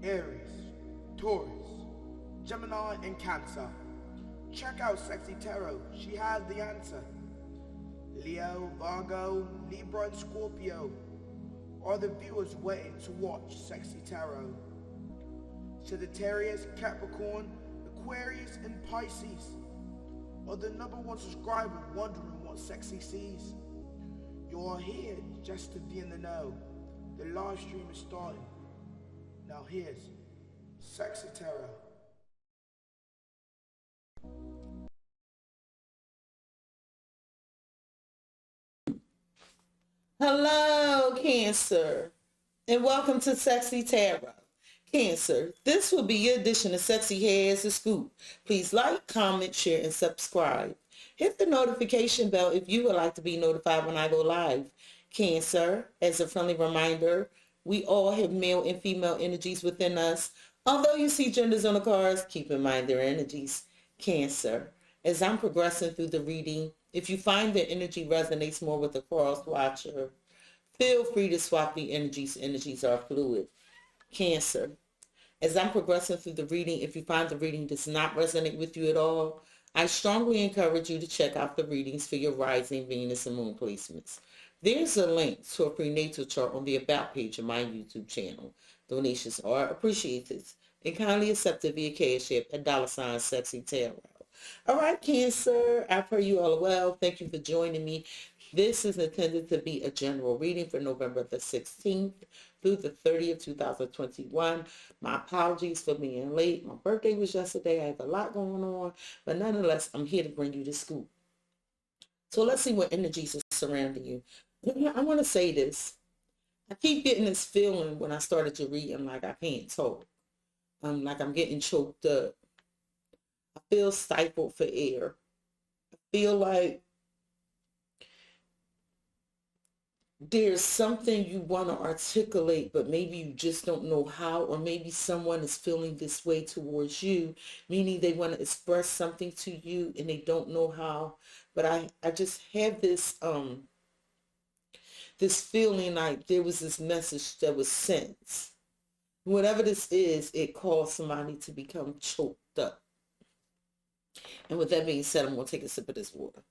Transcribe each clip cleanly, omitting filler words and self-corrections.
Aries, Taurus, Gemini, and Cancer. Check out Cexxi Tarot. She has the answer. Leo, Virgo, Libra, and Scorpio are the viewers waiting to watch Cexxi Tarot. Sagittarius, Capricorn, Aquarius, and Pisces are the #1 subscribers wondering what Cexxi sees. You are here just to be in the know. The live stream is starting. Now here's Cexxi Tarot. Hello, Cancer, and welcome to Cexxi Tarot. Cancer, this will be your edition of Cexxi Has a Scoop. Please like, comment, share, and subscribe. Hit the notification bell if you would like to be notified when I go live. Cancer, as a friendly reminder, we all have male and female energies within us. Although you see genders on the cards, keep in mind their energies. Cancer, as I'm progressing through the reading, if you find the energy resonates more with the cross watcher, feel free to swap the energies. Energies are fluid. Cancer, as I'm progressing through the reading, if you find the reading does not resonate with you at all, I strongly encourage you to check out the readings for your rising Venus and Moon placements. There's a link to a prenatal chart on the About page of my YouTube channel. Donations are appreciated and kindly accepted via Cash App at $Cexxi Tarot. All right, Cancer, I pray you all well. Thank you for joining me. This is intended to be a general reading for November the 16th through the 30th, 2021. My apologies for being late. My birthday was yesterday. I have a lot going on, but nonetheless, I'm here to bring you the scoop. So let's see what energies are surrounding you. I want to say this. I keep getting this feeling when I started to read, I'm like, I can't talk. Like I'm getting choked up. I feel stifled for air. I feel like there's something you want to articulate, but maybe you just don't know how, or maybe someone is feeling this way towards you, meaning they want to express something to you and they don't know how. But I just have this this feeling like there was this message that was sent. Whatever this is, it caused somebody to become choked up. And with that being said, I'm going to take a sip of this water.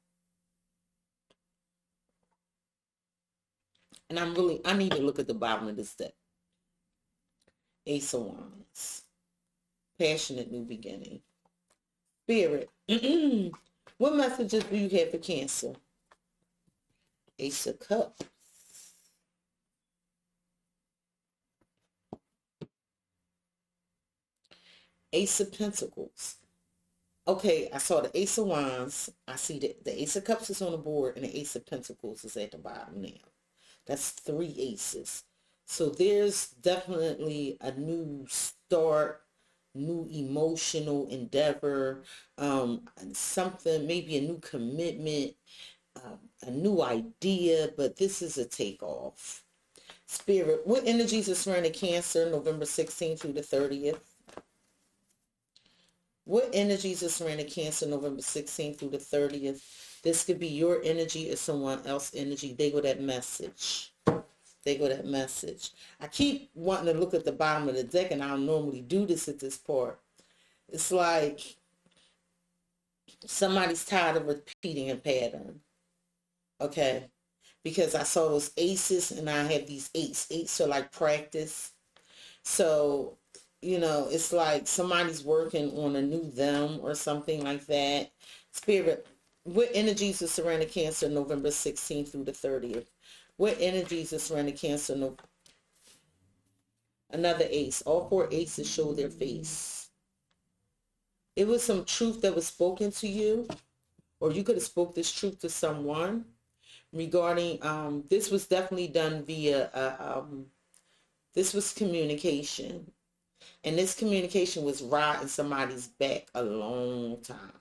And I need to look at the bottom of this deck. Ace of Wands. Passionate new beginning. Spirit. What messages do you have for Cancer? Ace of Cups. Ace of Pentacles. Okay, I saw the Ace of Wands. I see the Ace of Cups is on the board and the Ace of Pentacles is at the bottom now. That's 3 aces. So there's definitely a new start, new emotional endeavor, something, maybe a new commitment, a new idea, but this is a takeoff. Spirit, what energies are surrounding Cancer November 16th through the 30th? What energies are surrounding Cancer November 16th through the 30th? This could be your energy or someone else's energy. They go that message. They go that message. I keep wanting to look at the bottom of the deck, and I don't normally do this at this part. It's like somebody's tired of repeating a pattern. Okay? Because I saw those aces, and I have these eights. Eights are like practice. So, you know, it's like somebody's working on a new them or something like that. Spirit, what energies are surrounding Cancer November 16th through the 30th? What energies are surrounding Cancer? Another ace. All 4 aces show their face. It was some truth that was spoken to you, or you could have spoke this truth to someone regarding, this was definitely done via, this was communication. And this communication was riding somebody's back a long time.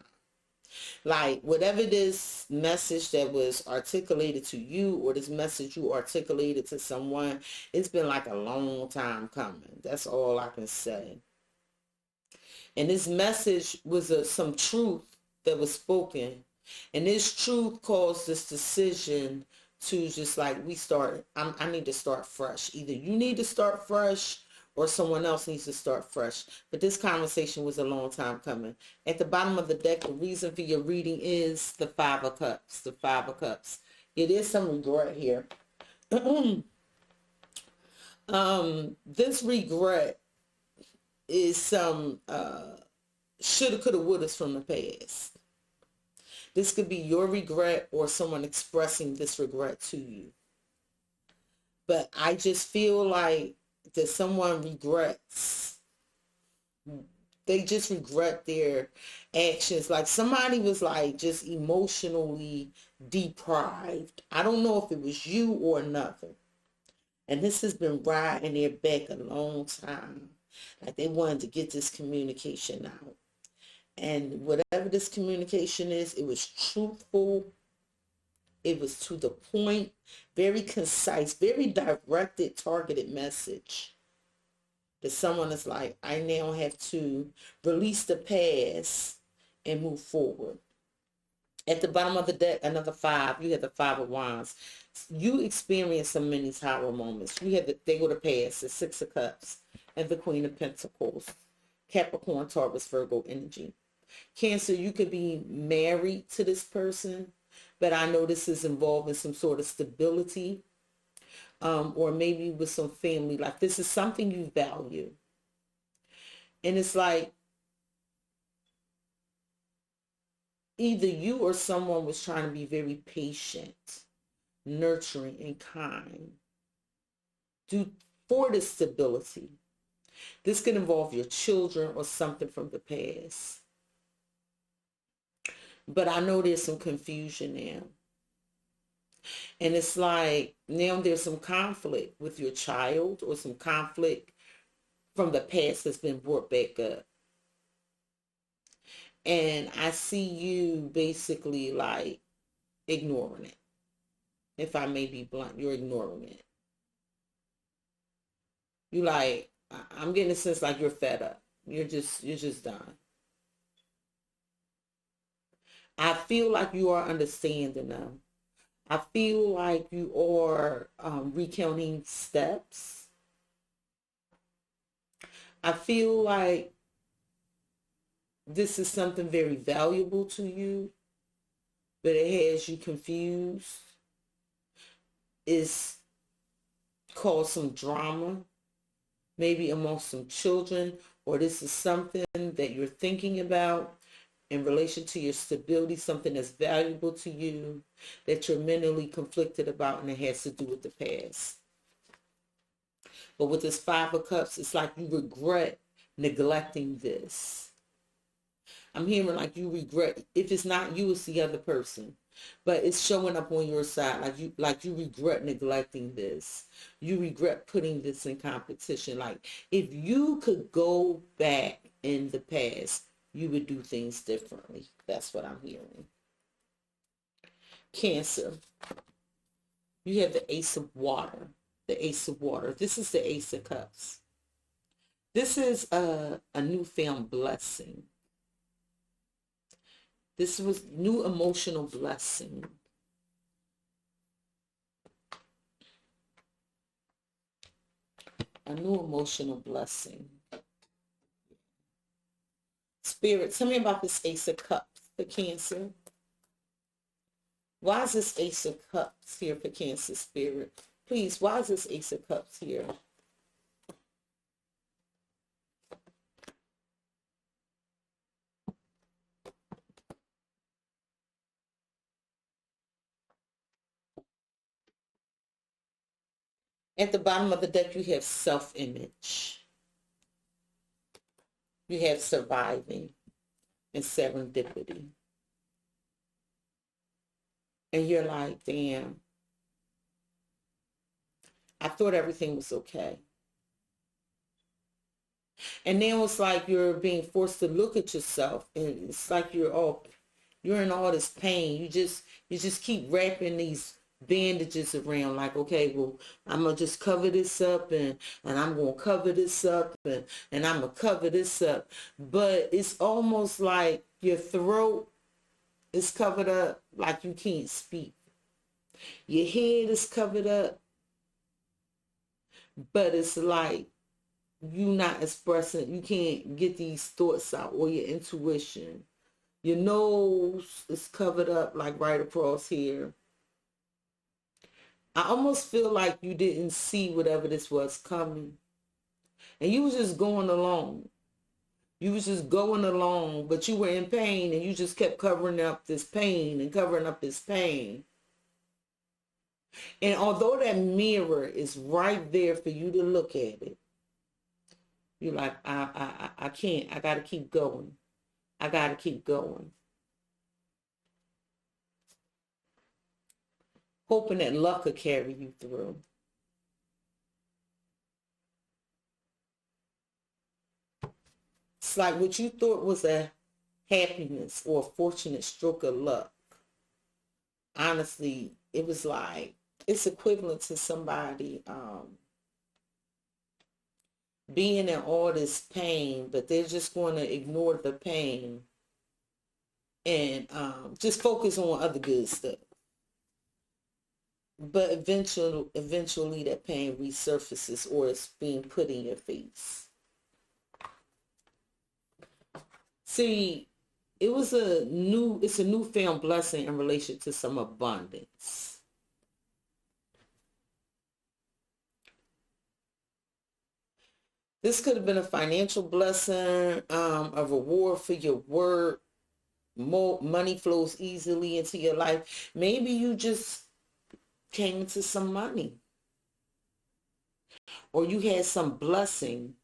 Like, whatever this message that was articulated to you, or this message you articulated to someone, it's been like a long time coming. That's all I can say. And this message was some truth that was spoken. And this truth caused this decision to just like, I need to start fresh. Either you need to start fresh, or someone else needs to start fresh. But this conversation was a long time coming. At the bottom of the deck, the reason for your reading is the Five of Cups. The Five of Cups. It is some regret here. This regret is some shoulda, coulda, wouldas from the past. This could be your regret or someone expressing this regret to you. But I just feel like that someone regrets. They just regret their actions. Like somebody was like just emotionally deprived. I don't know if it was you or another. And this has been riding their back a long time. Like they wanted to get this communication out. And whatever this communication is, it was truthful. It was to the point, very concise, very directed, targeted message. That someone is like, I now have to release the past and move forward. At the bottom of the deck, another five. You have the Five of Wands. You experience some many tower moments. You have the, they go to pass, the Six of Cups, and the Queen of Pentacles. Capricorn, Taurus, Virgo energy. Cancer, you could be married to this person, but I know this is involving some sort of stability, or maybe with some family. Like this is something you value. And it's like either you or someone was trying to be very patient, nurturing, and kind for this stability. This could involve your children or something from the past. But I know there's some confusion now. And it's like now there's some conflict with your child or some conflict from the past that's been brought back up. And I see you basically like ignoring it. If I may be blunt, you're ignoring it. You like, I'm getting a sense like you're fed up. You're just done. I feel like you are understanding them. I feel like you are recounting steps. I feel like this is something very valuable to you, but it has you confused. It's caused some drama, maybe amongst some children, or this is something that you're thinking about in relation to your stability, something that's valuable to you, that you're mentally conflicted about, and it has to do with the past. But with this Five of Cups, it's like you regret neglecting this. I'm hearing like you regret, if it's not you, it's the other person. But it's showing up on your side, like you regret neglecting this. You regret putting this in competition. Like if you could go back in the past, you would do things differently. That's what I'm hearing. Cancer. You have the Ace of Water. The Ace of Water. This is the Ace of Cups. This is a newfound blessing. This was new emotional blessing. A new emotional blessing. Spirit, tell me about this Ace of Cups for Cancer. Why is this Ace of Cups here for Cancer, Spirit? Please, why is this Ace of Cups here? At the bottom of the deck, you have self-image. You have surviving and serendipity. And you're like, damn, I thought everything was okay. And now it's like you're being forced to look at yourself, and it's like you're in all this pain. You just keep wrapping these bandages around, like, okay, well, I'm gonna just cover this up, and I'm gonna cover this up, and I'm gonna cover this up. But it's almost like your throat is covered up, like you can't speak. Your head is covered up, but it's like you not expressing, you can't get these thoughts out, or your intuition. Your nose is covered up like right across here. I almost feel like you didn't see whatever this was coming. And you was just going along. You was just going along, but you were in pain, and you just kept covering up this pain and covering up this pain. And although that mirror is right there for you to look at it, you're like, I can't. I got to keep going. I got to keep going. Hoping that luck could carry you through. It's like what you thought was a happiness or a fortunate stroke of luck. Honestly, it was like, it's equivalent to somebody being in all this pain, but they're just going to ignore the pain and just focus on other good stuff. But eventually that pain resurfaces, or it's being put in your face. See, it's a newfound blessing in relation to some abundance. This could have been a financial blessing, a reward for your work. More money flows easily into your life. Maybe you just came into some money, or you had some blessing.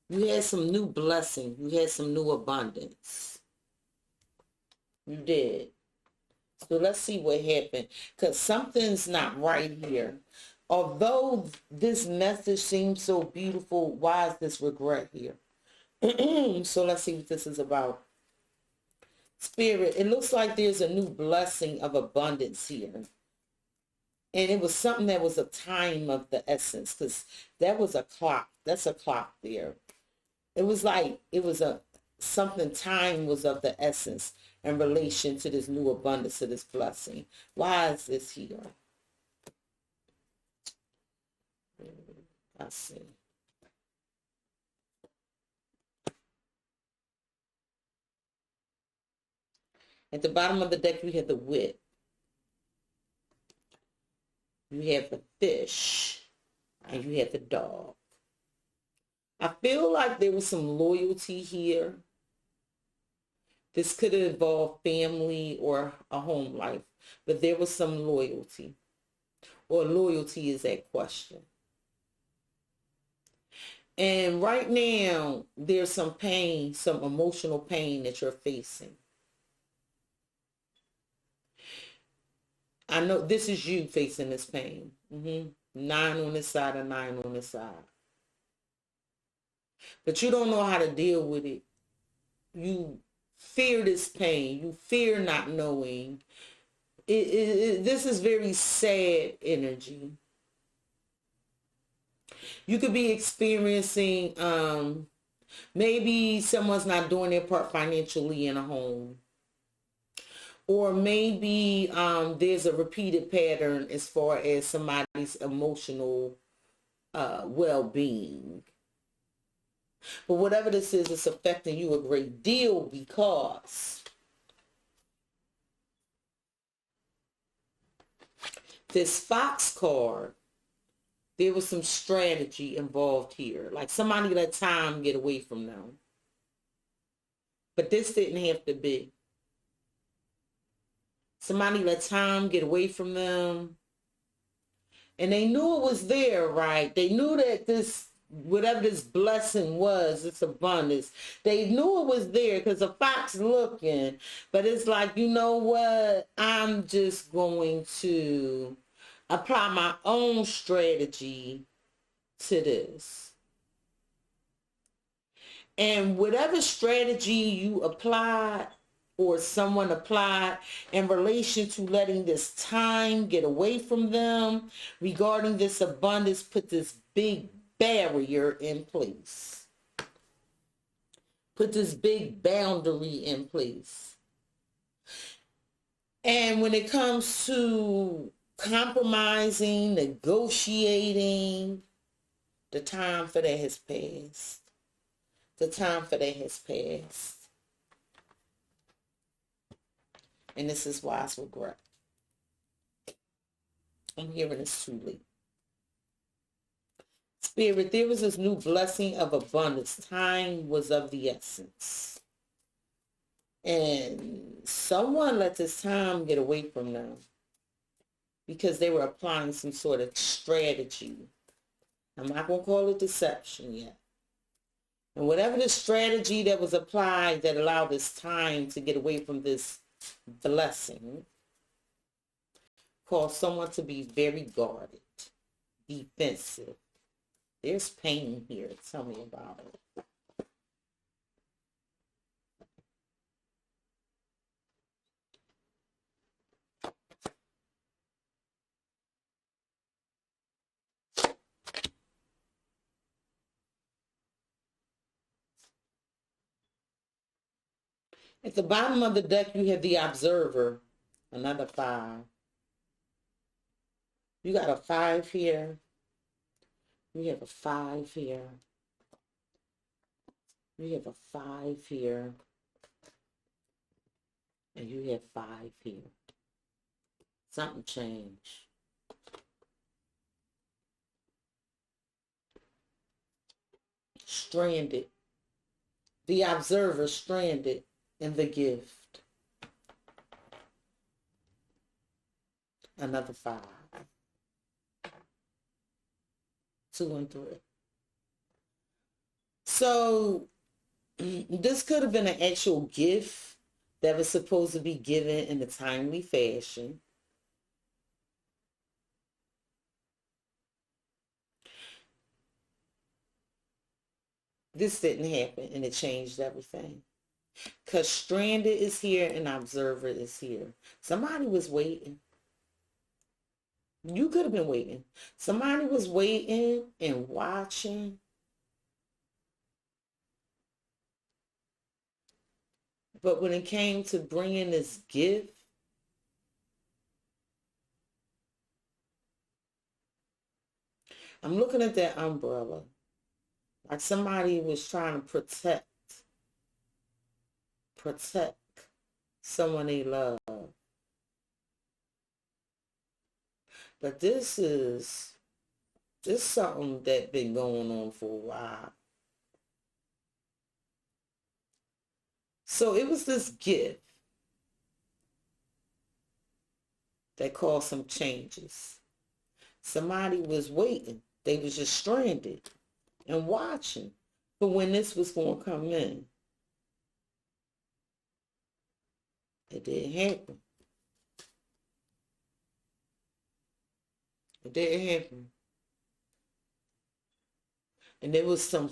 You had some new blessing. You had some new abundance. You did. So let's see what happened, because something's not right here. Although this message seems so beautiful, why is this regret here? So let's see what this is about. Spirit, it looks like there's a new blessing of abundance here. And it was something that was a time of the essence, because that was a clock. That's a clock there. It was like, something, time was of the essence in relation to this new abundance of this blessing. Why is this here? I see. At the bottom of the deck, we have the wit. You have the fish, and you have the dog. I feel like there was some loyalty here. This could have involved family or a home life, but there was some loyalty, or loyalty is at question. And right now, there's some pain, some emotional pain that you're facing. I know this is you facing this pain. 9 on this side and 9 on this side. But you don't know how to deal with it. You fear this pain. You fear not knowing. This is very sad energy. You could be experiencing, maybe someone's not doing their part financially in a home. Or maybe there's a repeated pattern as far as somebody's emotional well-being. But whatever this is, it's affecting you a great deal, because this Fox card, there was some strategy involved here. Like somebody let time get away from them. But this didn't have to be. Somebody let time get away from them. And they knew it was there, right? They knew that this, whatever this blessing was, this abundance, they knew it was there because the fox looking. But it's like, you know what? I'm just going to apply my own strategy to this. And whatever strategy you apply, or someone applied in relation to letting this time get away from them regarding this abundance, put this big barrier in place. Put this big boundary in place. And when it comes to compromising, negotiating, The time for that has passed. The time for that has passed. And this is wise regret. I'm hearing it's too late. Spirit, there was this new blessing of abundance. Time was of the essence. And someone let this time get away from them because they were applying some sort of strategy. I'm not going to call it deception yet. And whatever the strategy that was applied that allowed this time to get away from this blessing caused someone to be very guarded, defensive. There's pain here. Tell me about it. At the bottom of the deck, you have the observer, another 5. You got a 5 here. You have a 5 here. You have a 5 here. And you have 5 here. Something changed. Stranded. The observer stranded in the gift. Another 5. 2 and 3. So this could have been an actual gift that was supposed to be given in a timely fashion. This didn't happen and it changed everything. Because stranded is here and observer is here. Somebody was waiting. You could have been waiting. Somebody was waiting and watching. But when it came to bringing this gift, I'm looking at that umbrella. Like somebody was trying to protect someone they love. But this is something that's been going on for a while. So it was this gift that caused some changes. Somebody was waiting. They was just stranded and watching for when this was going to come in. It didn't happen. It didn't happen. And there was some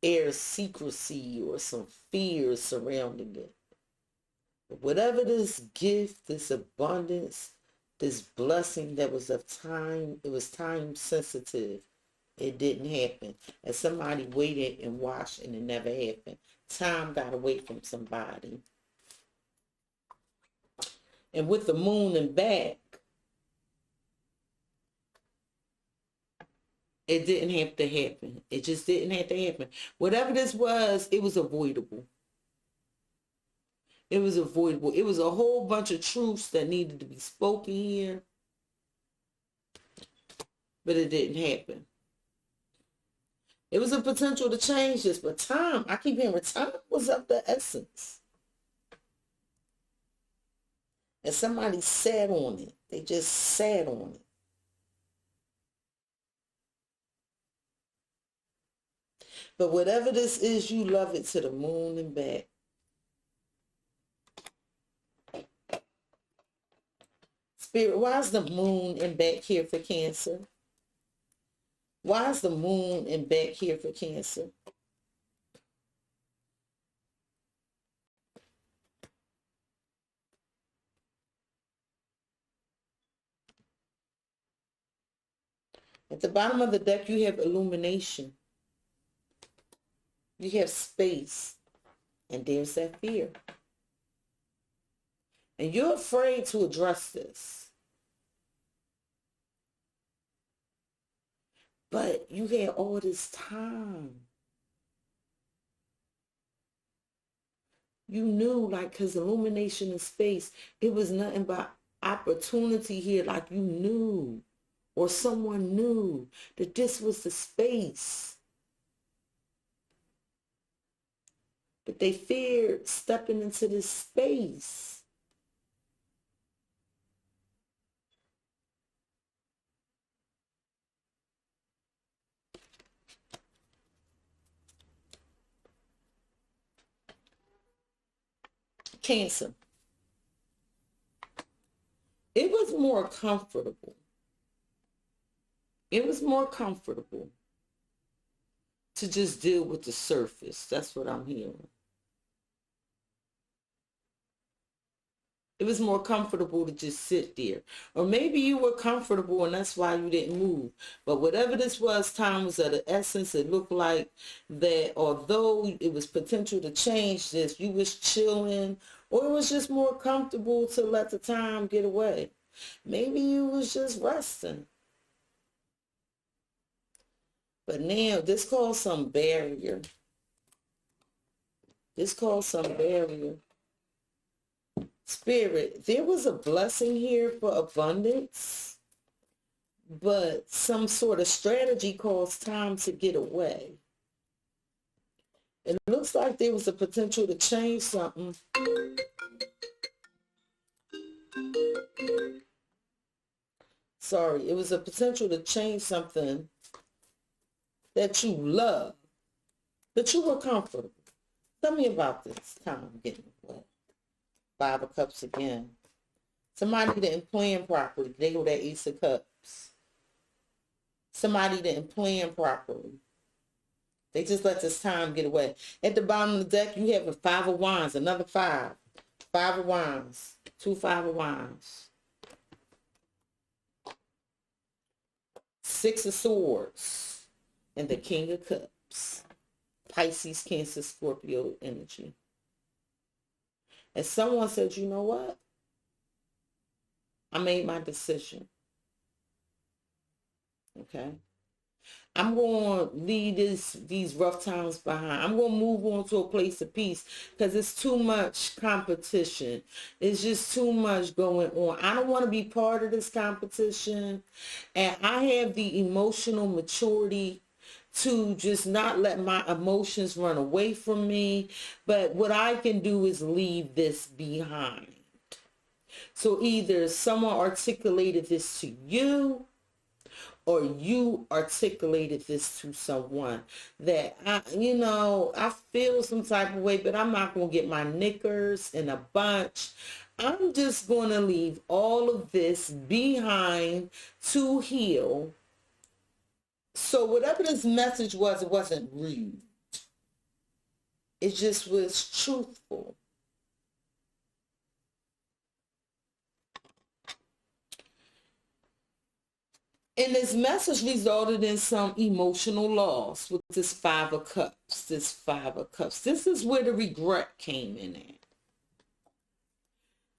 air secrecy or some fear surrounding it. But whatever this gift, this abundance, this blessing that was of time, it was time sensitive. It didn't happen. And somebody waited and watched and it never happened. Time got away from somebody. And with the moon and back, it didn't have to happen. It just didn't have to happen. Whatever this was, it was avoidable. It was avoidable. It was a whole bunch of truths that needed to be spoken here. But it didn't happen. It was a potential to change this. But time, I keep hearing time was of the essence. And somebody sat on it. They just sat on it. But whatever this is, you love it to the moon and back. Spirit, why is the moon and back here for Cancer? Why is the moon and back here for Cancer? At the bottom of the deck, you have illumination. You have space. And there's that fear. And you're afraid to address this. But you had all this time. You knew, like, because illumination in space, it was nothing but opportunity here. Like, you knew, or someone knew that this was the space. But they feared stepping into this space. Cancer. It was more comfortable. It was more comfortable to just deal with the surface. That's what I'm hearing. It was more comfortable to just sit there. Or maybe you were comfortable and that's why you didn't move. But whatever this was, time was of the essence. It looked like that although it was potential to change this, you was chilling, or it was just more comfortable to let the time get away. Maybe you was just resting. But now this calls some barrier. This calls some barrier. Spirit, there was a blessing here for abundance, but some sort of strategy caused time to get away. It looks like there was a potential to change something. Sorry, it was a potential to change something that you love, that you were comfortable. Tell me about this time getting away. Five of Cups again. Somebody didn't plan properly. They go that Ace of Cups. Somebody didn't plan properly. They just let this time get away. At the bottom of the deck, you have a Five of Wands, another five. Five of Wands. Two Five of Wands. Six of Swords. And the King of Cups. Pisces, Cancer, Scorpio energy. And someone said, you know what? I made my decision. Okay? I'm going to leave these rough times behind. I'm going to move on to a place of peace because it's too much competition. It's just too much going on. I don't want to be part of this competition. And I have the emotional maturity to just not let my emotions run away from me. But what I can do is leave this behind. So either someone articulated this to you, or you articulated this to someone that, I feel some type of way, but I'm not going to get my knickers in a bunch. I'm just going to leave all of this behind to heal. So whatever this message was, it wasn't rude. It just was truthful. And this message resulted in some emotional loss with this Five of Cups. This Five of Cups. This is where the regret came in at.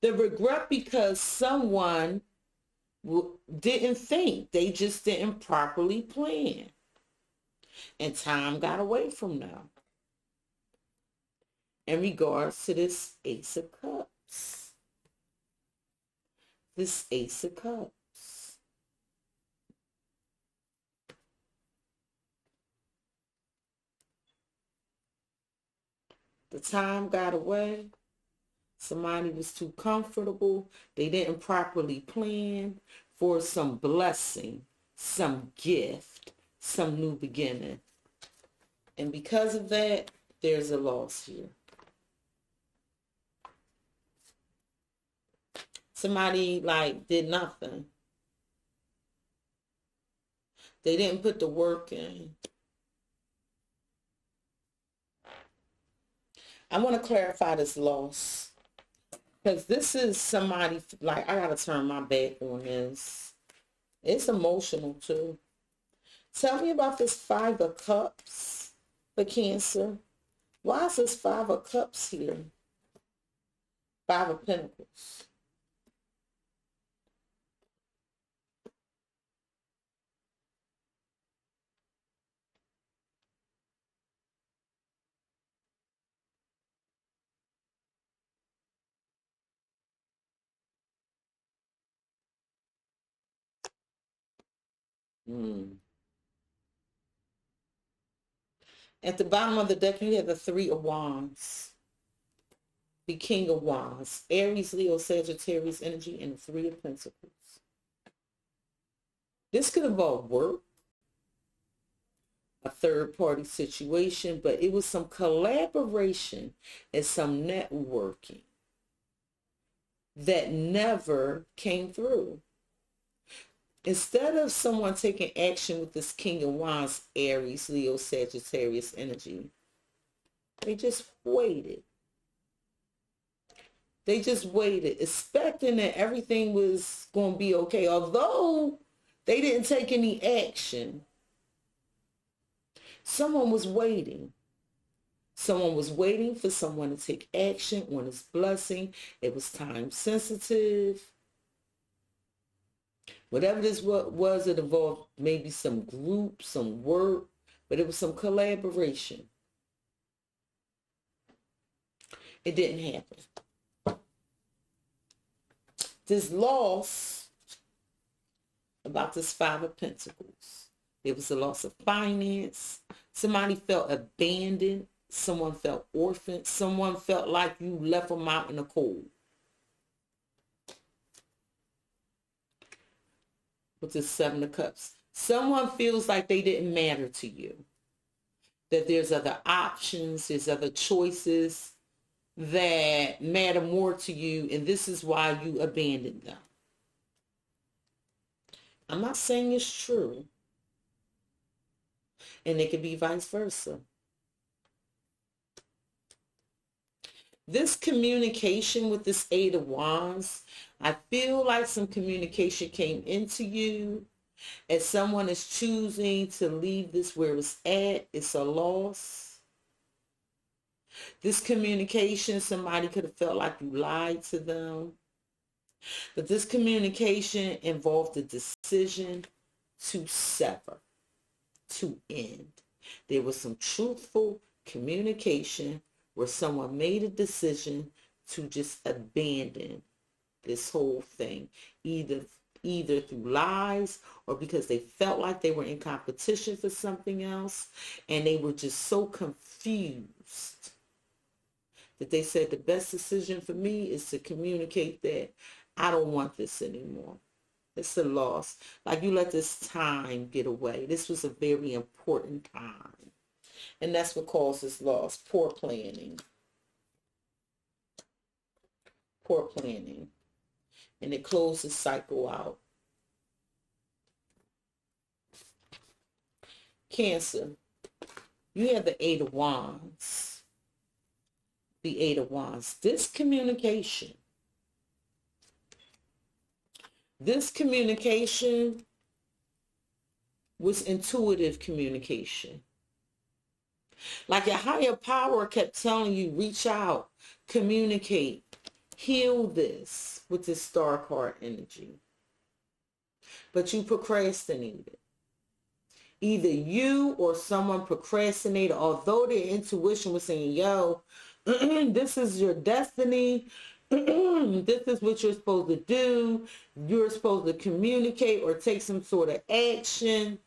The regret because someone didn't think. They just didn't properly plan. And time got away from them. In regards to this Ace of Cups. This Ace of Cups. The time got away. Somebody was too comfortable. They didn't properly plan for some blessing, some gift, some new beginning. And because of that, there's a loss here. Somebody did nothing. They didn't put the work in. I want to clarify this loss. Because this is somebody, I got to turn my back on this. It's emotional too. Tell me about this Five of Cups for Cancer. Why is this Five of Cups here? Five of Pentacles. At the bottom of the deck, you have the Three of Wands, the King of Wands, Aries, Leo, Sagittarius energy, and the Three of Pentacles. This could involve work, a third-party situation, but it was some collaboration and some networking that never came through. Instead of someone taking action with this King of Wands, Aries, Leo, Sagittarius energy, they just waited. They just waited, expecting that everything was going to be okay. Although they didn't take any action, someone was waiting. Someone was waiting for someone to take action on his blessing. It was time sensitive. Whatever this was, it involved maybe some group, some work, but it was some collaboration. It didn't happen. This loss about this Five of Pentacles. It was a loss of finance. Somebody felt abandoned. Someone felt orphaned. Someone felt like you left them out in the cold. With the Seven of Cups. Someone feels like they didn't matter to you. That there's other options, there's other choices that matter more to you, and this is why you abandoned them. I'm not saying it's true. And it could be vice versa. This communication with this Eight of Wands, I feel like some communication came into you as someone is choosing to leave this where it's at. It's a loss. This communication, somebody could have felt like you lied to them. But this communication involved a decision to sever, to end. There was some truthful communication where someone made a decision to just abandon this whole thing, either through lies or because they felt like they were in competition for something else, and they were just so confused that they said the best decision for me is to communicate that I don't want this anymore. It's a loss. Like, you let this time get away. This was a very important time. And that's what causes loss. Poor planning. Poor planning. And it closed the cycle out. Cancer. You have the Eight of Wands. The Eight of Wands. This communication was intuitive communication. Like your higher power kept telling you, reach out, communicate, heal this with this Star card energy. But you procrastinated. Either you or someone procrastinated, although their intuition was saying, yo, this is your destiny. This is what you're supposed to do. You're supposed to communicate or take some sort of action.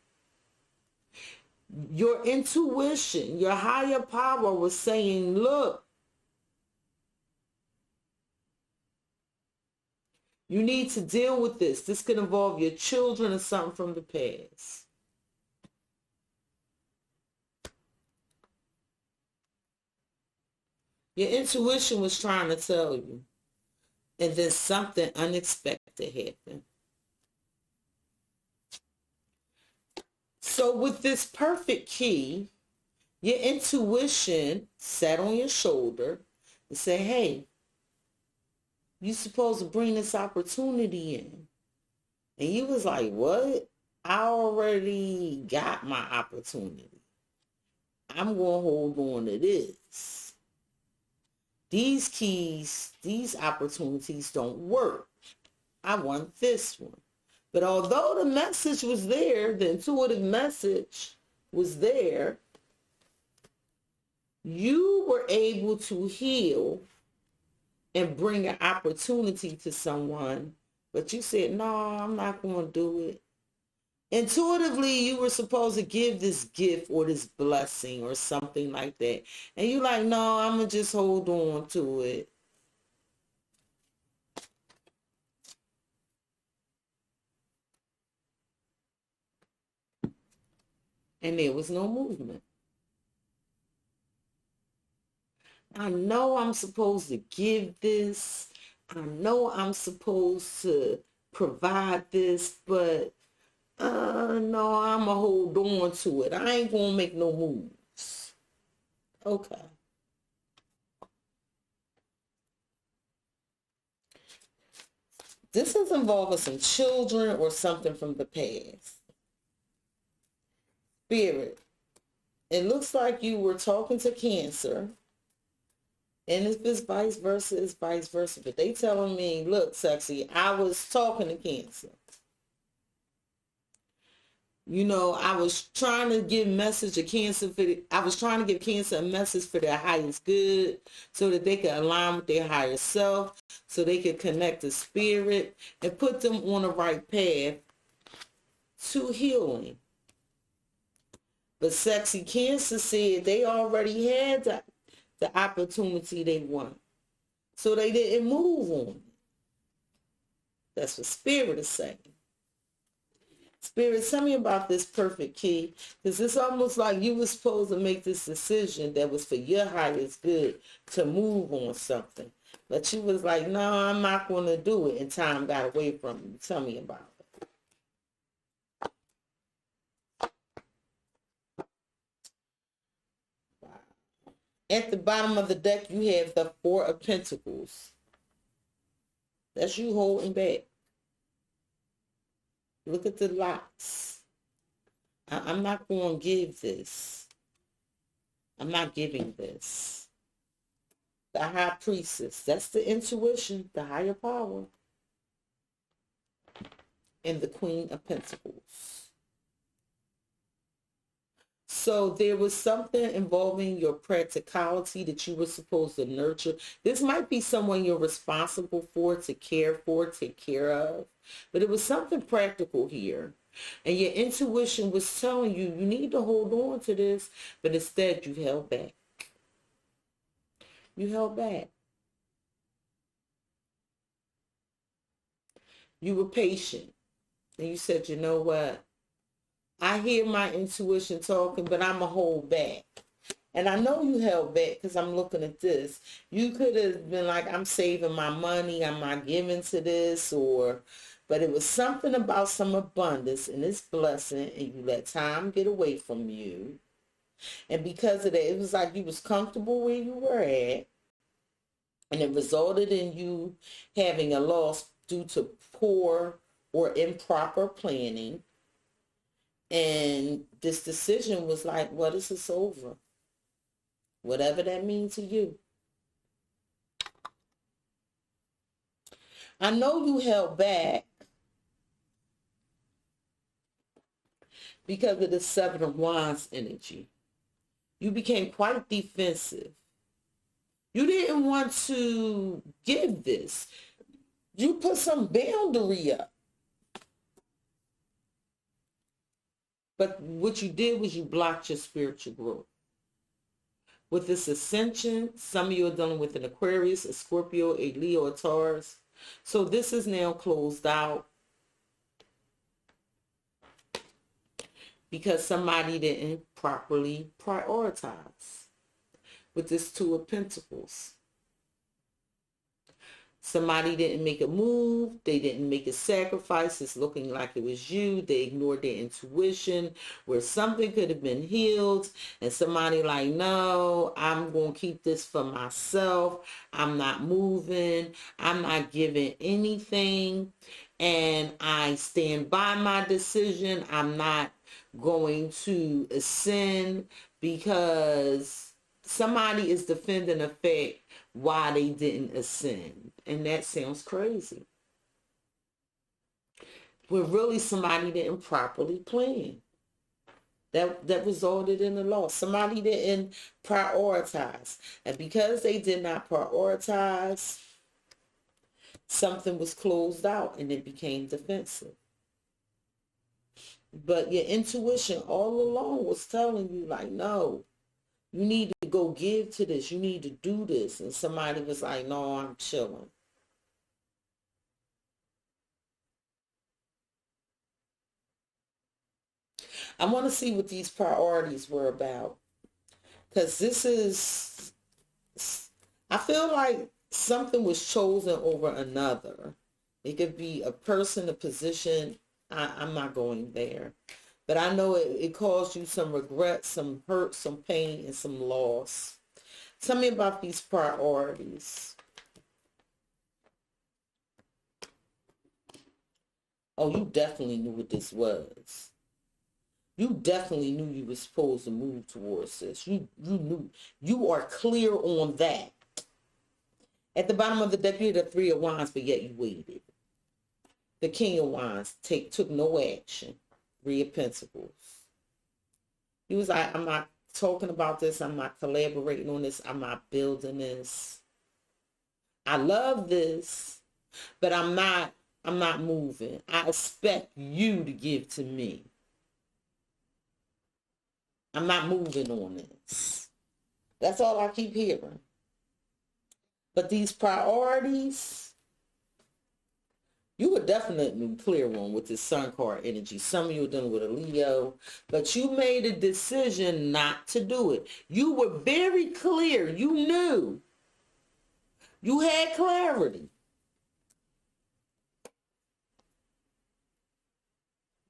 Your intuition, your higher power was saying, look, you need to deal with this. This could involve your children or something from the past. Your intuition was trying to tell you. And then something unexpected happened. So with this perfect key, your intuition sat on your shoulder and said, hey, you're supposed to bring this opportunity in. And you was like, what? I already got my opportunity. I'm going to hold on to this. These keys, these opportunities don't work. I want this one. But although the message was there, the intuitive message was there, you were able to heal and bring an opportunity to someone. But you said, no, I'm not going to do it. Intuitively, you were supposed to give this gift or this blessing or something like that. And you like, no, I'm going to just hold on to it. And there was no movement. I know I'm supposed to give this. I know I'm supposed to provide this, but no, I'm going to hold on to it. I ain't going to make no moves. Okay. This is involving some children or something from the past. Spirit, it looks like you were talking to Cancer. And if it's vice versa, it's vice versa. But they telling me, look, Cexxi, I was talking to Cancer. You know, I was trying to give message to Cancer I was trying to give Cancer a message for their highest good so that they could align with their higher self, so they could connect to spirit and put them on the right path to healing. But Cexxi, Cancer said they already had the opportunity they want. So they didn't move on it. That's what Spirit is saying. Spirit, tell me about this perfect key, because it's almost like you were supposed to make this decision that was for your highest good to move on something. But you was like, no, I'm not going to do it, and time got away from you. Tell me about it. Wow. At the bottom of the deck, you have the Four of Pentacles. That's you holding back. Look at the locks. I'm not going to give this. I'm not giving this. The High Priestess. That's the intuition, the higher power. And the Queen of Pentacles. So there was something involving your practicality that you were supposed to nurture. This might be someone you're responsible for, to care for, take care of. But it was something practical here. And your intuition was telling you, you need to hold on to this. But instead, you held back. You held back. You were patient. And you said, you know what? I hear my intuition talking, but I'm going to hold back. And I know you held back because I'm looking at this. You could have been like, I'm saving my money. I'm not giving to this. But it was something about some abundance and this blessing, and you let time get away from you. And because of that, it was like you was comfortable where you were at. And it resulted in you having a loss due to poor or improper planning. And this decision was like, well, this is over. Whatever that means to you. I know you held back because of the Seven of Wands energy. You became quite defensive. You didn't want to give this. You put some boundary up. But what you did was you blocked your spiritual growth. With this ascension, some of you are dealing with an Aquarius, a Scorpio, a Leo, a Taurus. So this is now closed out because somebody didn't properly prioritize. With this Two of Pentacles, somebody didn't make a move. They didn't make a sacrifice. It's looking like it was you. They ignored their intuition where something could have been healed. And somebody like, no, I'm going to keep this for myself. I'm not moving. I'm not giving anything. And I stand by my decision. I'm not going to ascend because somebody is defending the fact why they didn't ascend. And that sounds crazy. But really somebody didn't properly plan. That resulted in a loss. Somebody didn't prioritize. And because they did not prioritize, something was closed out and it became defensive. But your intuition all along was telling you, like, no, you need to go give to this. You need to do this. And somebody was like, no, I'm chilling. I want to see what these priorities were about. Because this is, I feel like something was chosen over another. It could be a person, a position. I'm not going there. But I know it caused you some regret, some hurt, some pain, and some loss. Tell me about these priorities. Oh, you definitely knew what this was. You definitely knew you were supposed to move towards this. You knew. You are clear on that. At the bottom of the deck, you had the Three of Wands, but yet you waited. The King of Wands took no action. Three of Pentacles. He was like, I'm not talking about this. I'm not collaborating on this. I'm not building this. I love this, but I'm not moving. I expect you to give to me. I'm not moving on this. That's all I keep hearing. But these priorities, you were definitely clear on with this Sun card energy. Some of you are dealing with a Leo, but you made a decision not to do it. You were very clear. You knew. You had clarity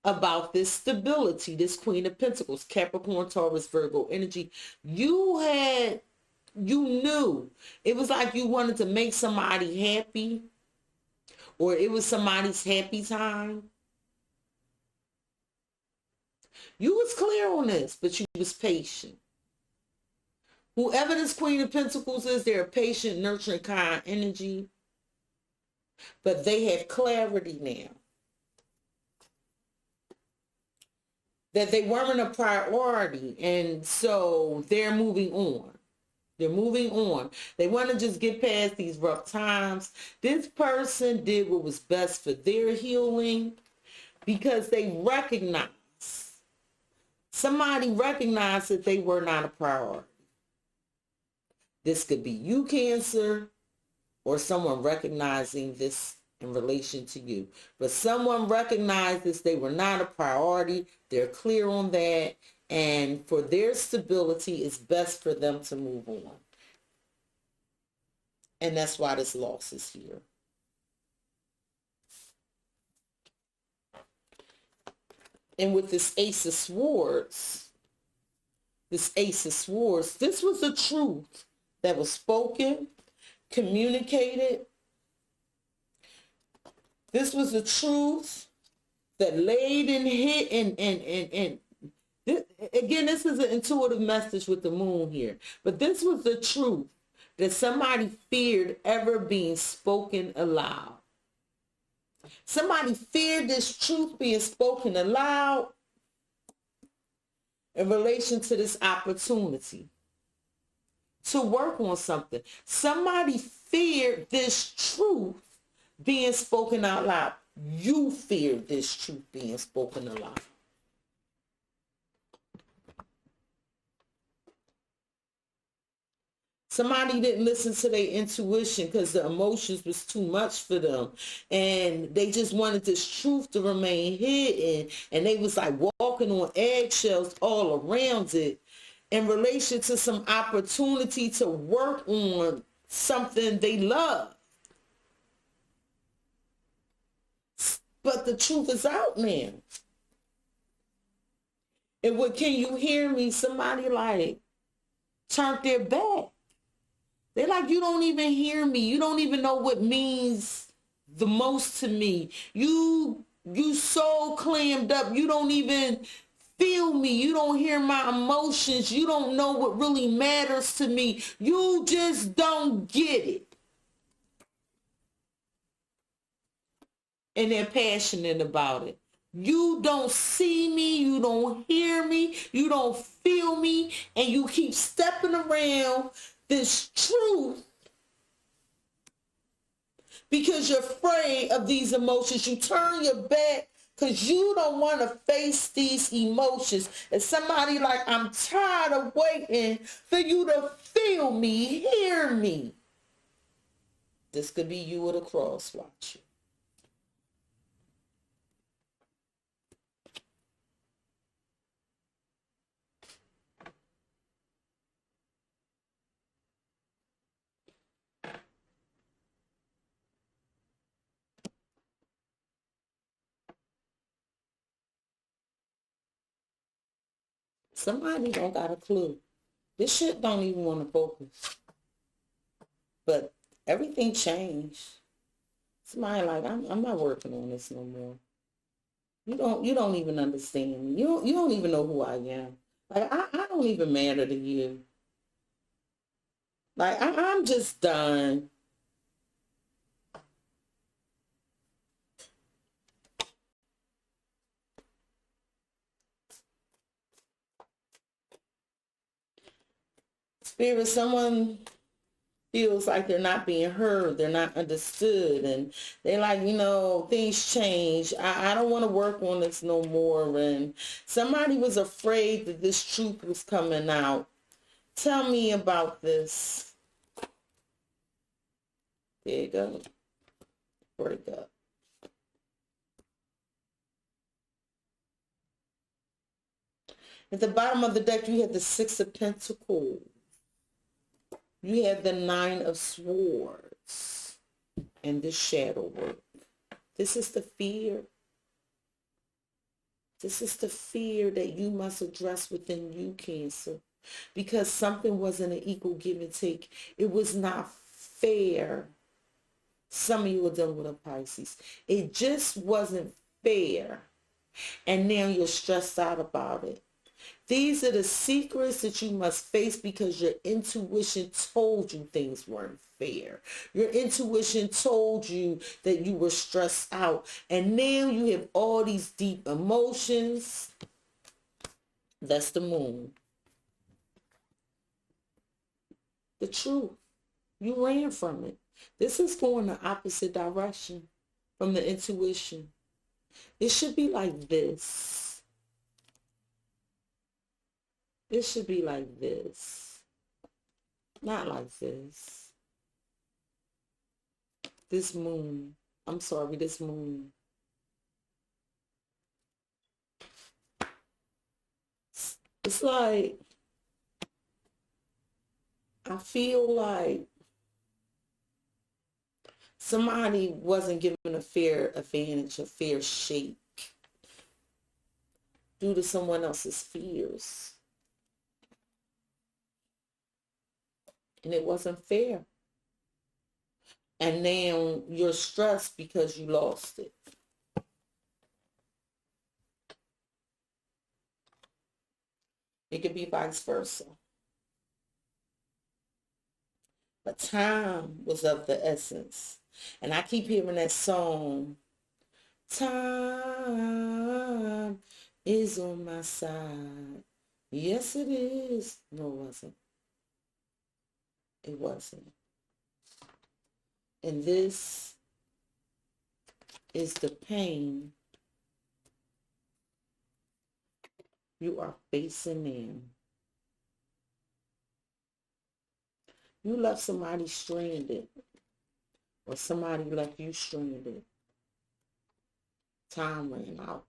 about this stability, this Queen of Pentacles, Capricorn, Taurus, Virgo energy. You knew. It was like you wanted to make somebody happy, or it was somebody's happy time. You was clear on this, but you was patient. Whoever this Queen of Pentacles is, they're a patient, nurturing, kind energy. But they have clarity now. That they weren't a priority, and so they're moving on. They're moving on. They want to just get past these rough times. This person did what was best for their healing because they recognized, somebody recognized that they were not a priority. This could be you, Cancer, or someone recognizing this in relation to you. But someone recognizes they were not a priority. They're clear on that. And for their stability, it's best for them to move on. And that's why this loss is here. And with this Ace of Swords, this was the truth that was spoken, communicated. This was the truth that laid and hit and again, this is an intuitive message with the moon here. But this was the truth that somebody feared ever being spoken aloud. Somebody feared this truth being spoken aloud in relation to this opportunity to work on something. Somebody feared this truth being spoken out loud. You feared this truth being spoken aloud. Somebody didn't listen to their intuition because the emotions was too much for them. And they just wanted this truth to remain hidden. And they was like walking on eggshells all around it in relation to some opportunity to work on something they love. But the truth is out now. And what, can you hear me? Somebody like turned their back. They're like, you don't even hear me. You don't even know what means the most to me. You so clammed up. You don't even feel me. You don't hear my emotions. You don't know what really matters to me. You just don't get it. And they're passionate about it. You don't see me. You don't hear me. You don't feel me. And you keep stepping around this truth because you're afraid of these emotions. You turn your back because you don't want to face these emotions. And somebody like, I'm tired of waiting for you to feel me, hear me. This could be you with a cross watching. Somebody don't got a clue. This shit don't even want to focus. But everything changed. Somebody like, I'm not working on this no more. You don't even understand me. You don't even know who I am. Like, I don't even matter to you. Like, I'm just done. Spirit, someone feels like they're not being heard, they're not understood, and they're like, things change. I don't want to work on this no more. And somebody was afraid that this truth was coming out. Tell me about this. There you go. Break up. At the bottom of the deck, you have the Six of Pentacles. You have the Nine of Swords and the shadow work. This is the fear. This is the fear that you must address within you, Cancer, because something wasn't an equal give and take. It was not fair. Some of you are dealing with a Pisces. It just wasn't fair. And now you're stressed out about it. These are the secrets that you must face because your intuition told you things weren't fair. Your intuition told you that you were stressed out. And now you have all these deep emotions. That's the moon. The truth. You ran from it. This is going the opposite direction from the intuition. It should be like this. It should be like this. Not like this. This moon. I'm sorry, this moon. It's like, I feel like somebody wasn't given a fair advantage, a fair shake due to someone else's fears. And it wasn't fair. And now you're stressed because you lost it. It could be vice versa. But time was of the essence. And I keep hearing that song. Time is on my side. Yes, it is. No, it wasn't. It wasn't. And this is the pain you are facing now. You left somebody stranded, or somebody left you stranded. Time ran out.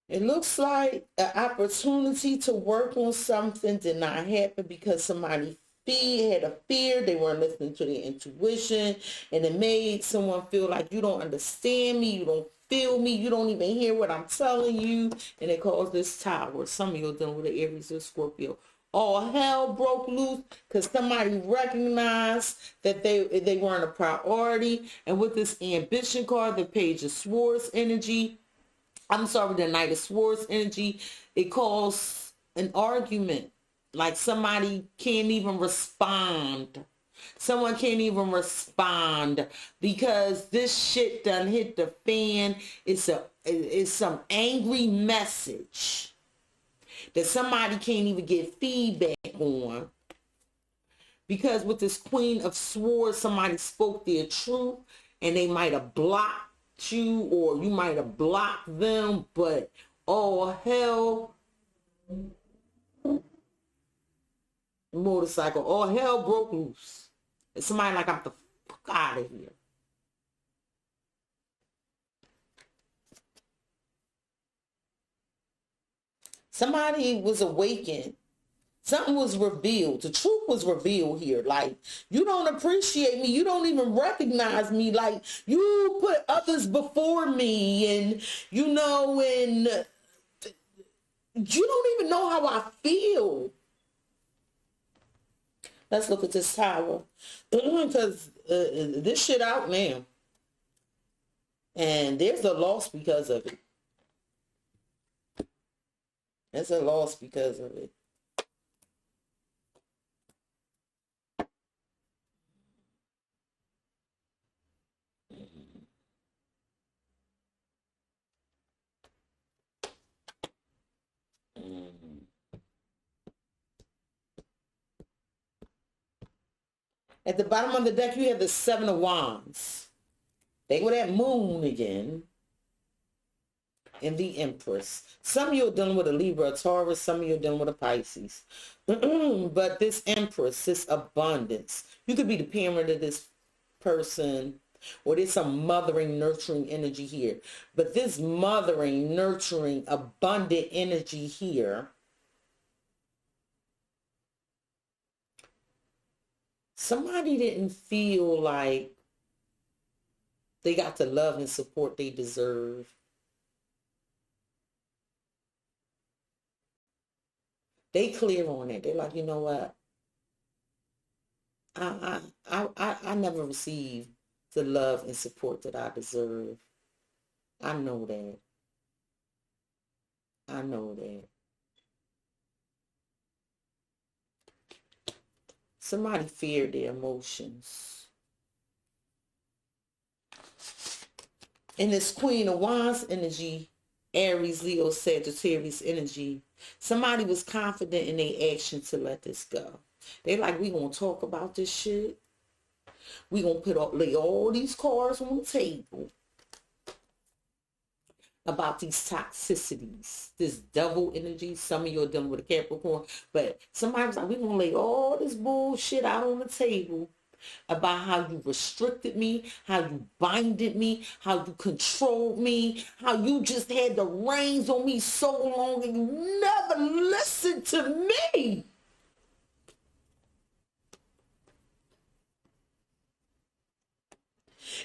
It looks like an opportunity to work on something did not happen because somebody had a fear. They weren't listening to their intuition, and it made someone feel like you don't understand me, you don't feel me, you don't even hear what I'm telling you, and it caused this tower. Some of you are dealing with the Aries or Scorpio. All hell broke loose because somebody recognized that they weren't a priority. And with this ambition card, the Page of Swords energy, the Knight of Swords energy, it caused an argument. Like somebody can't even respond. Someone can't even respond because this shit done hit the fan. It's some angry message that somebody can't even get feedback on. Because with this Queen of Swords, somebody spoke their truth and they might have blocked you or you might have blocked them, but all hell, motorcycle, all hell broke loose. And somebody like, I'm the fuck out of here. Somebody was awakened. Something was revealed. The truth was revealed here. Like, you don't appreciate me. You don't even recognize me. Like, you put others before me. And, you know, and you don't even know how I feel. Let's look at this tower. Because this shit out now. And there's a loss because of it. There's a loss because of it. At the bottom of the deck, you have the Seven of Wands. They were that moon again. And the Empress. Some of you are dealing with a Libra, a Taurus. Some of you are dealing with a Pisces. But this Empress, this abundance. You could be the parent of this person. Or there's some mothering, nurturing energy here. But this mothering, nurturing, abundant energy here. Somebody didn't feel like they got the love and support they deserve. They clear on it. They're like, you know what? I never received the love and support that I deserve. I know that. I know that. Somebody feared their emotions. In this Queen of Wands energy, Aries, Leo, Sagittarius energy, somebody was confident in their action to let this go. They like, we gonna talk about this shit. We gonna lay all these cards on the table about these toxicities, this double energy. Some of you are dealing with a Capricorn, but somebody was like, we gonna lay all this bullshit out on the table about how you restricted me, how you binded me, how you controlled me, how you just had the reins on me so long and you never listened to me.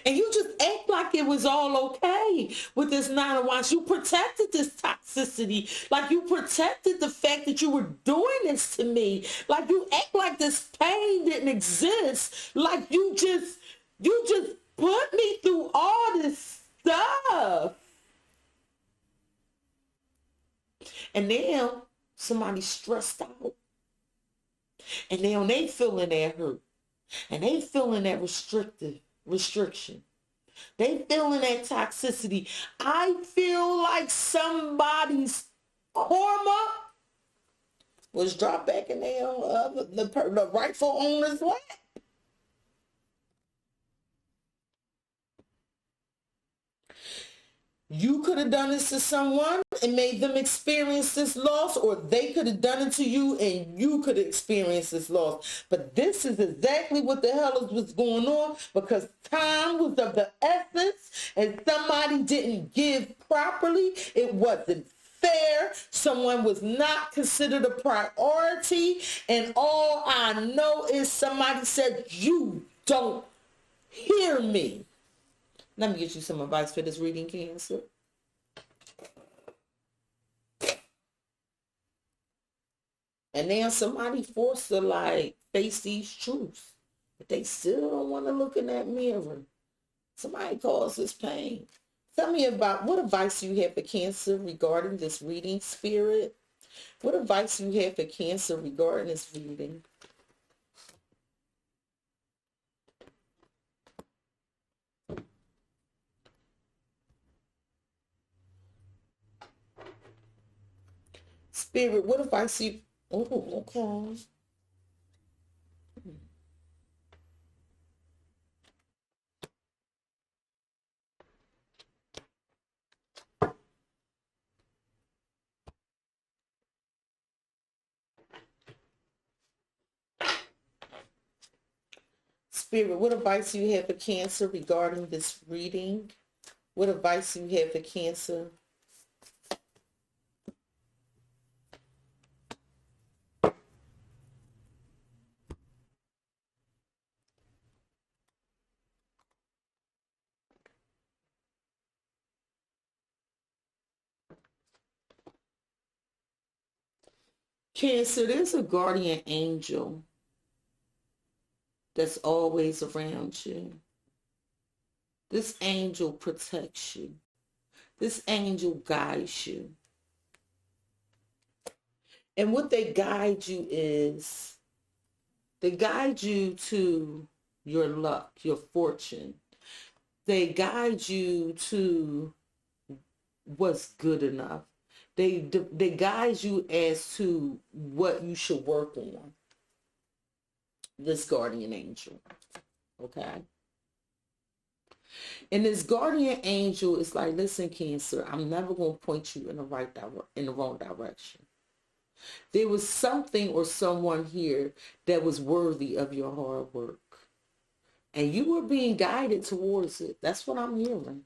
And you just act like it was all okay with this Nine of Wands. You protected this toxicity. Like you protected the fact that you were doing this to me. Like you act like this pain didn't exist. Like you just put me through all this stuff. And now somebody's stressed out. And now they feeling that hurt. And they feeling that restriction. They feeling that toxicity. I feel like somebody's karma was dropped back in their the rightful owner's lap. You could have done this to someone and made them experience this loss, or they could have done it to you and you could have experienced this loss. But this is exactly what the hell is what's going on, because time was of the essence and somebody didn't give properly. It wasn't fair. Someone was not considered a priority. And all I know is somebody said, you don't hear me. Let me get you some advice for this reading, Cancer. And now somebody forced to like face these truths, but they still don't want to look in that mirror. Somebody causes pain. Tell me about what advice you have for Cancer regarding this reading, Spirit. What advice you have for Cancer regarding this reading? Spirit, what advice you... Oh, okay. Spirit, what advice do you have for Cancer regarding this reading? What advice do you have for Cancer? Cancer, there's a guardian angel that's always around you. This angel protects you. This angel guides you. And what they guide you is, they guide you to your luck, your fortune. They guide you to what's good enough. They guide you as to what you should work on. This guardian angel, okay? And this guardian angel is like, listen, Cancer, I'm never going to point you in the wrong direction. There was something or someone here that was worthy of your hard work, and you were being guided towards it. That's what I'm hearing.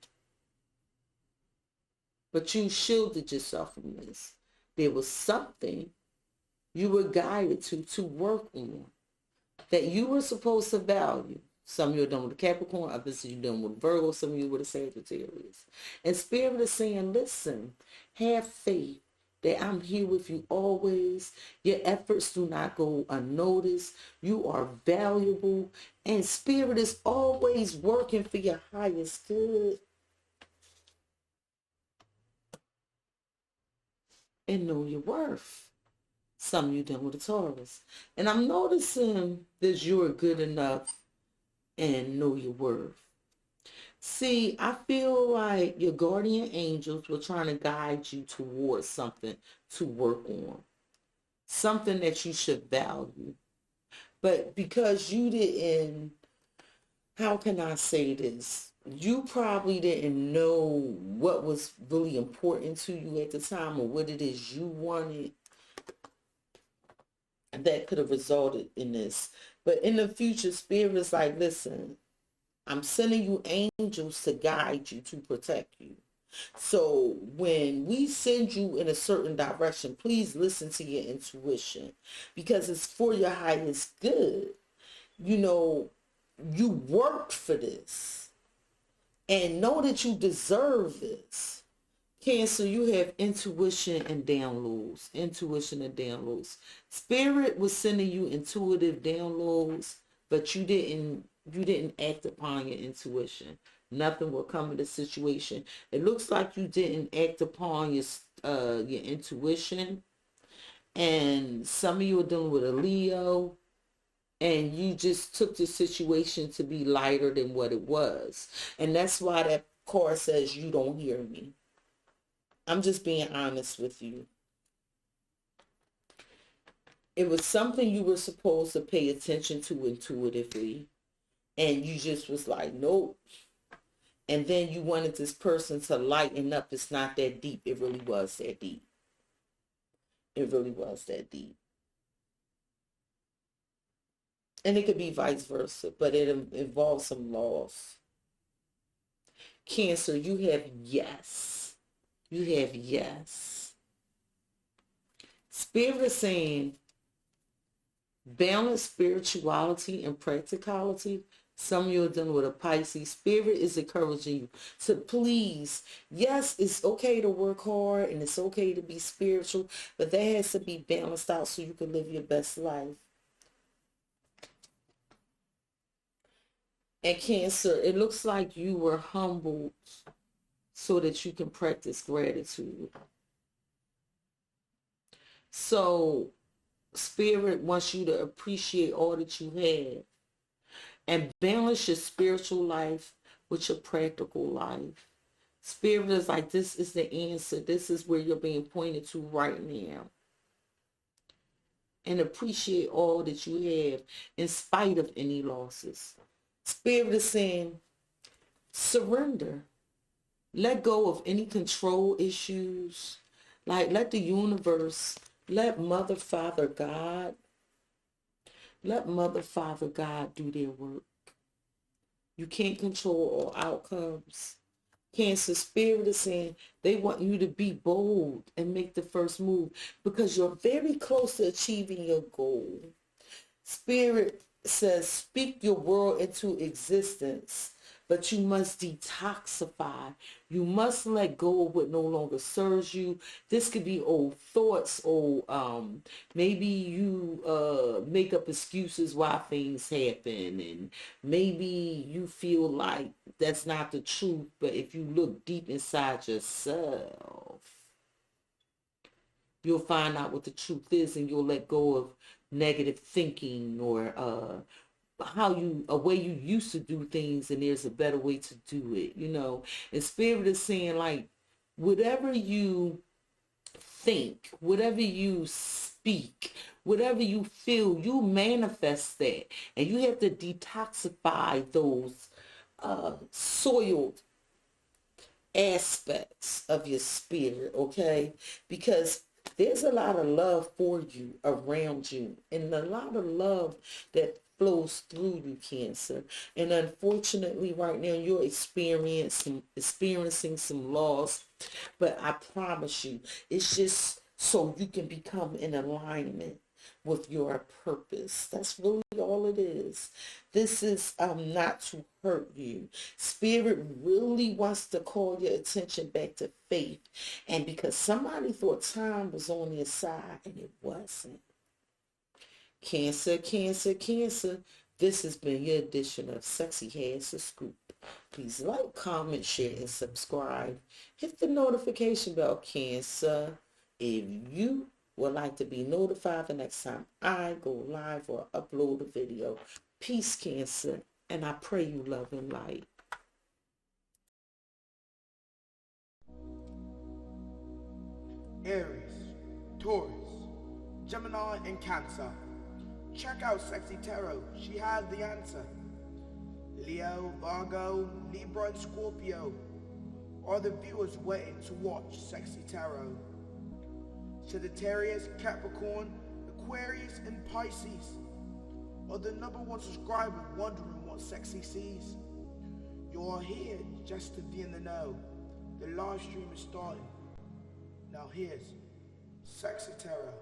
But you shielded yourself from this. There was something you were guided to work on that you were supposed to value. Some of you are done with a Capricorn, others you're done with Virgo, some of you with a Sagittarius. And Spirit is saying, listen, have faith that I'm here with you always. Your efforts do not go unnoticed. You are valuable. And Spirit is always working for your highest good. And know your worth. Some of you done with a Taurus. And I'm noticing that you're good enough and know your worth. See, I feel like your guardian angels were trying to guide you towards something to work on. Something that you should value. But because you didn't, how can I say this? You probably didn't know what was really important to you at the time or what it is you wanted. That could have resulted in this. But in the future, Spirit is like, listen, I'm sending you angels to guide you, to protect you. So when we send you in a certain direction, please listen to your intuition because it's for your highest good. You know, you worked for this and know that you deserve this. Cancer, you have intuition and downloads. Intuition and downloads. Spirit was sending you intuitive downloads, but you didn't act upon your intuition. Nothing will come in the situation. It looks like you didn't act upon your intuition. And some of you are dealing with a Leo. And you just took the situation to be lighter than what it was. And that's why that card says you don't hear me. I'm just being honest with you. It was something you were supposed to pay attention to intuitively. And you just was like, nope. And then you wanted this person to lighten up. It's not that deep. It really was that deep. It really was that deep. And it could be vice versa, but it involves some loss. Cancer, you have yes. You have yes. Spirit is saying balance spirituality and practicality. Some of you are dealing with a Pisces. Spirit is encouraging you to please, yes, it's okay to work hard and it's okay to be spiritual, but that has to be balanced out so you can live your best life. And Cancer, it looks like you were humbled so that you can practice gratitude. So Spirit wants you to appreciate all that you have and balance your spiritual life with your practical life. Spirit is like, this is the answer. This is where you're being pointed to right now. And appreciate all that you have in spite of any losses. Spirit is saying, surrender. Let go of any control issues. Like, let the universe, let Mother, Father, God do their work. You can't control all outcomes. Cancer, spirit is saying they want you to be bold and make the first move because you're very close to achieving your goal. Spirit says speak your world into existence, but you must detoxify. You must let go of what no longer serves you. This could be old thoughts, maybe you make up excuses why things happen, and maybe you feel like that's not the truth, but if you look deep inside yourself, you'll find out what the truth is, and you'll let go of negative thinking or a way you used to do things, and there's a better way to do it, And spirit is saying, like, whatever you think, whatever you speak, whatever you feel, you manifest that, and you have to detoxify those soiled aspects of your spirit, okay? Because there's a lot of love for you around you, and a lot of love that flows through you, Cancer. And unfortunately, right now, you're experiencing some loss, but I promise you, it's just so you can become in alignment with your purpose. That's really all it is. This is not to hurt you. Spirit really wants to call your attention back to faith, and because somebody thought time was on their side and it wasn't. Cancer, Cancer, Cancer. This has been your edition of Sexy Has a Scoop. Please like, comment, share, and subscribe. Hit the notification bell, Cancer, if you would like to be notified the next time I go live or upload a video. Peace, Cancer, and I pray you love and light. Aries, Taurus, Gemini, and Cancer. Check out Sexy Tarot. She has the answer. Leo, Virgo, Libra, and Scorpio are the viewers waiting to watch Sexy Tarot. Sagittarius, Capricorn, Aquarius, and Pisces are the #1 subscriber wondering what Sexy sees. You're here just to be in the know. The live stream is starting. Now here's Sexy Tarot.